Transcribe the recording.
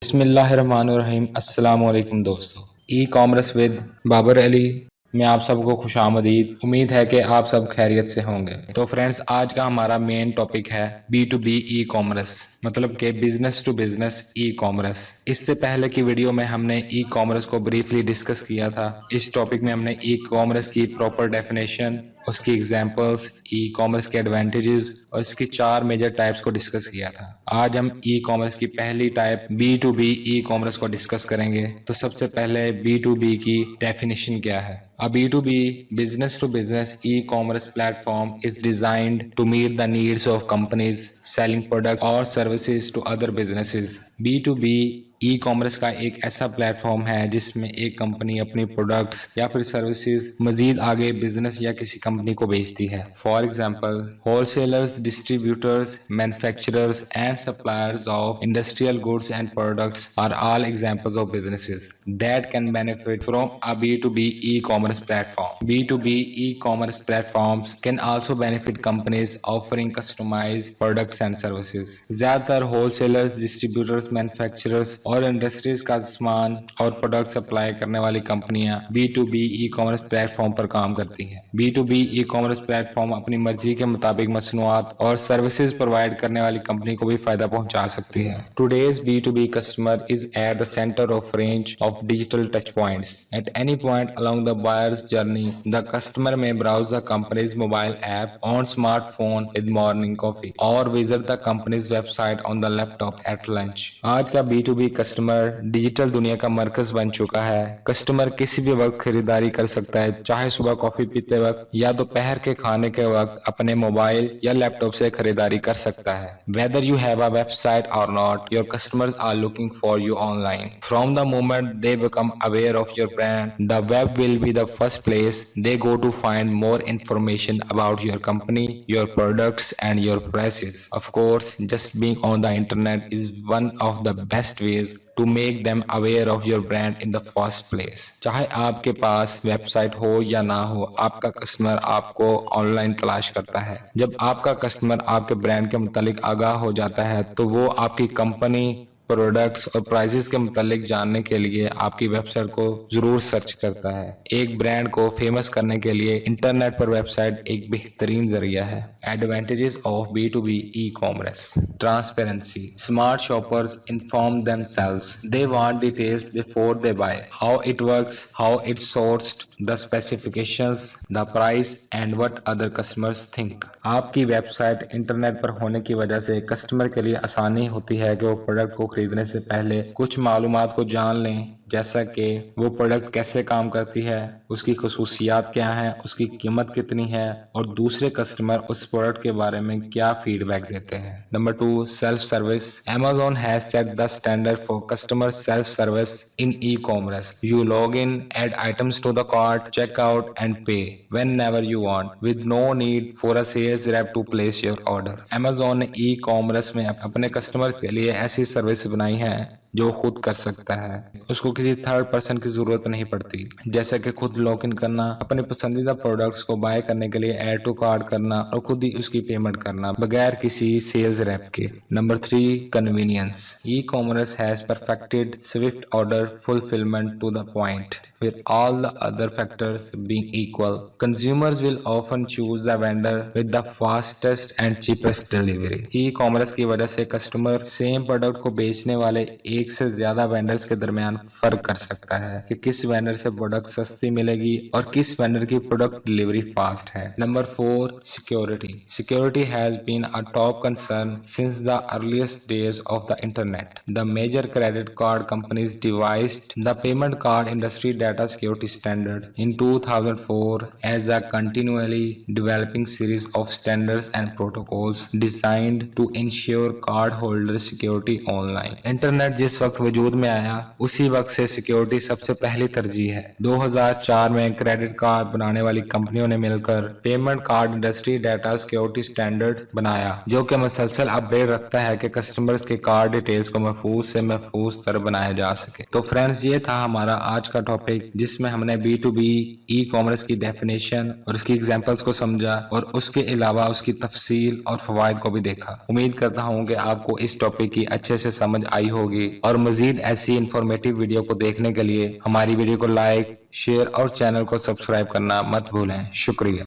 बिस्मिल्लाहिर्रहमानिर्रहीम। अस्सलाम वालेकुम दोस्तों। E commerce with Babar Ali में आप सबको खुशामदीद। उम्मीद है कि आप सब खैरियत से होंगे। तो फ्रेंड्स, आज का हमारा मेन टॉपिक है B2B ई कॉमर्स, मतलब कि business to business e commerce. इससे पहले की वीडियो में हमने ई कॉमर्स को ब्रीफली डिस्कस किया था। इस टॉपिक में हमने ई कॉमर्स की प्रॉपर डेफिनेशन, उसकी एग्जांपल्स, ई कॉमर्स के एडवांटेजेस और इसकी 4 मेजर टाइप्स को डिस्कस किया था। आज हम ई कॉमर्स की पहली टाइप B2B ई कॉमर्स को डिस्कस करेंगे। तो सबसे पहले B2B की डेफिनेशन क्या है। A B2B, business to business e-commerce platform is designed to meet the needs of companies selling products or services to other businesses. B2B e commerce का एक ऐसा प्लेटफॉर्म है जिसमें एक कंपनी अपनी प्रोडक्ट्स या फिर सर्विसेज मजीद आगे बिजनेस या किसी कंपनी को बेचती है। For example, wholesalers, distributors, manufacturers and suppliers of industrial goods and products are all examples of businesses that can benefit from a B2B e-commerce platform. B2B e-commerce platforms can also benefit companies offering customized products and services. ज्यादातर wholesalers, distributors, manufacturers और industries का सामान और product supply करने वाली कंपनियां B2B e commerce platform पर काम करती हैं। B2B ई कॉमर्स प्लेटफॉर्म अपनी मर्जी के मुताबिक मसनूआत और सर्विसेज प्रोवाइड करने वाली कंपनी को भी फायदा पहुंचा सकती है। Today's B2B customer is at the center of range of digital touch points. At any point along the buyer's journey, the customer may browse the company's mobile app on smartphone with morning coffee or visit the company's website on the laptop at lunch. आज का B2B customer digital दुनिया का मरकज बन चुका है। Customer किसी भी वक्त खरीदारी कर सकता है, चाहे सुबह कॉफी पीते वक्त या दोपहर के खाने के वक्त अपने मोबाइल या लैपटॉप से खरीदारी कर सकता है। Whether you have a website or not, your customers are looking for you online. From the moment they become aware of your brand, the web will be the first place they go to find more information about your company, your products and your prices. Of course, just being on the internet is one of the best ways to make them aware of your brand in the first place. चाहे आपके पास website हो या ना हो, आपका customer आपको online तलाश करता है। जब आपका कस्टमर आपके ब्रांड के मुतालिक आगाह हो जाता है तो वो आपकी कंपनी, प्रोडक्ट्स और प्राइसेस के मुतालिक जानने के लिए आपकी वेबसाइट को जरूर सर्च करता है। एक ब्रांड को फेमस करने के लिए इंटरनेट पर वेबसाइट एक बेहतरीन जरिया है। Advantages of B2B e-commerce: transparency, smart shoppers inform themselves, they want details before they buy, how it works, how it's sourced, the specifications, the price and what other customers think. आपकी website internet पर होने की वजह से customer के लिए आसानी होती है कि वो प्रोडक्ट को खरीदने से पहले कुछ मालूमात को जान लें, जैसा कि वो प्रोडक्ट कैसे काम करती है, उसकी खुसूसियात क्या हैं, उसकी कीमत कितनी है और दूसरे कस्टमर उस प्रोडक्ट के बारे में क्या फीडबैक देते हैं। Number 2, self service. Amazon has set the standard for customer self service in e-commerce. You log in, add items to the cart, check out and pay whenever you want with no need for a sales rep to place your order. Amazon ने e-commerce में अपने customers के लिए ऐसी service बनाई है जो खुद कर सकता है, उसको किसी थर्ड पर्सन की जरूरत नहीं पड़ती, जैसे कि खुद लॉग इन करना, अपने पसंदीदा प्रोडक्ट्स को बाय करने के लिए ऐड टू कार्ट करना और खुद ही उसकी पेमेंट करना बगैर किसी सेल्स रैप के। Number 3, convenience. E commerce has perfected swift order fulfilment to the point with all the other factors being equal. Consumers will often choose the vendor with the fastest and cheapest delivery. E-commerce की वजह से customer same product को बेचने वाले एक से ज्यादा vendors के दरमियान फर्क कर सकता है कि किस वेंडर से प्रोडक्ट सस्ती मिलेगी और किस वेंडर की प्रोडक्ट डिलीवरी फास्ट है। Number 4, security. Security has been a top concern since the earliest days of the internet. The major credit card companies devised the payment card industry data security standard in 2004 as a continually developing series of standards and protocols designed to ensure card holder security online. Internet जिस वक्त वजूद में आया उसी वक्त से security सबसे पहली तरजीह है। 2004 में क्रेडिट कार्ड बनाने वाली कंपनियों ने मिलकर payment card industry data security standard बनाया, जो कि मुसलसल अपडेट रखता है कि कस्टमर्स के कार्ड डिटेल्स को महफूज से महफूज तर बनाया जा सके। तो फ्रेंड्स, ये था हमारा आज का टॉपिक जिसमें हमने B2B ई कॉमर्स की डेफिनेशन और उसकी एग्जांपल्स को समझा और उसके अलावा उसकी तफसील और फवायद को भी देखा। उम्मीद करता हूँ कि आपको इस टॉपिक की अच्छे से समझ आई होगी और मजीद ऐसी इंफॉर्मेटिव वीडियो को देखने के लिए हमारी वीडियो को लाइक, शेयर और चैनल को सब्सक्राइब करना मत भूलें। शुक्रिया।